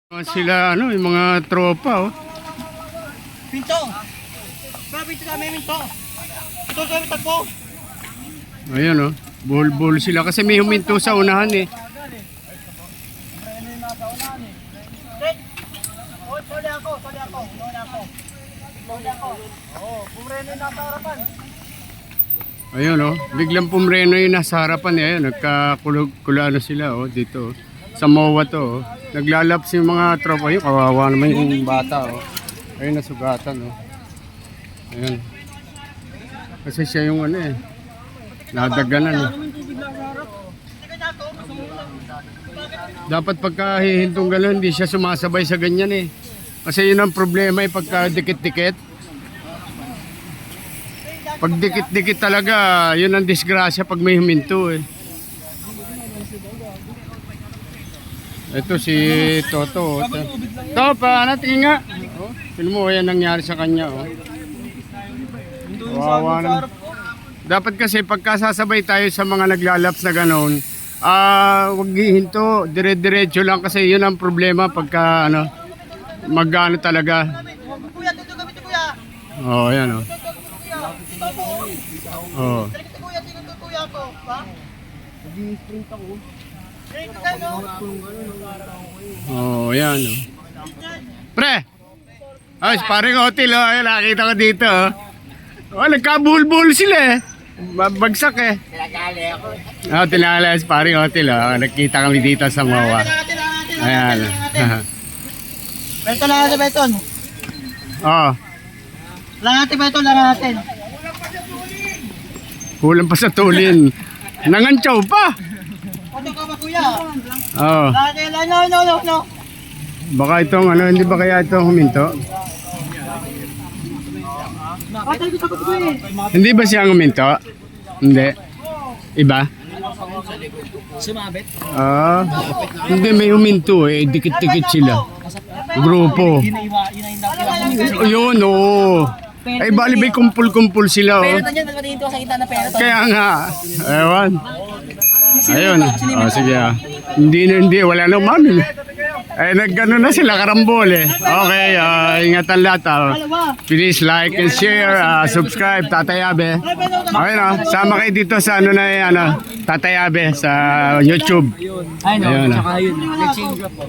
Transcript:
Sila ano, yung mga tropa oh. Pinto! Pinto namin, Pinto! Ito kami tagpo! Ayan oh, bull sila kasi may huminto sa unahan eh. Sali ako! Pumreno yung nasa harapan. Ayun oh, biglang pumreno yung nasa harapan eh. Ayun, nagkakulano sila oh, dito oh. Sa MOA to oh. Naglalaps yung mga tropa yun, kawawa naman yung bata oh. Ayun, nasugatan oh. Ayun. Kasi siya yung ano eh, nadaganan eh. Dapat pagka hihintong gano'n, hindi siya sumasabay sa ganyan eh. Kasi yun ang problema eh, pagka dikit-dikit. Pag dikit-dikit talaga, yun ang disgrasya pag may huminto eh. Ito si Toto. Ito pa, tingin nga. Oh, tingin mo, yan nangyari sa kanya. Oh. Wawa naman. Dapat kasi pagka sasabay tayo sa mga naglalaps na gano'n, wag hihinto, dire-diretso lang kasi yun ang problema pagka ano, magano talaga. Kuya, dito kami ito kuya! Oh, yan oh. Oh. Dito kuya ko, ha? Nag-sprint ako. Dito kayo! Oh, yan oh. Pre! Ay, paring hotel oh. Ayun, nakita ko dito oh. Oh, nagkabulbul sila eh. Bagsak eh. Tinagali ako. Oh, tinala sa paring hotel oh. Nakita kami dito sa MOA. Ayan. Beton lang natin, Beton. Oh, Lang natin, Beton, lang natin. kulang pa sa tulin. Nangantsaw pa. Ano ka ba, kuya? Oh, No. baka itong ano, hindi ba kaya itong huminto? Patay ko sa kuya. Hindi ba siya huminto? Hindi. Iba? Sumabit? Ah, hindi may huminto eh. Dikit-dikit sila. Grupo. Yun oh. Ay bali ba'y kumpul-kumpul sila oh. Pero nandiyan, nagpatingin ko sa kita na pera to. Kaya nga. Ewan. Ayun. Oh, sige ah. Hindi. Wala naman eh. Ay naggano na sila karambol eh. Okay, ingatan lahat ah. Please like and share, subscribe, Tatay Abe. Ayun ah, sama kayo dito sa ano na ano, Tatay Abe sa YouTube. Ayun ah. Ayun. Nag-change up po.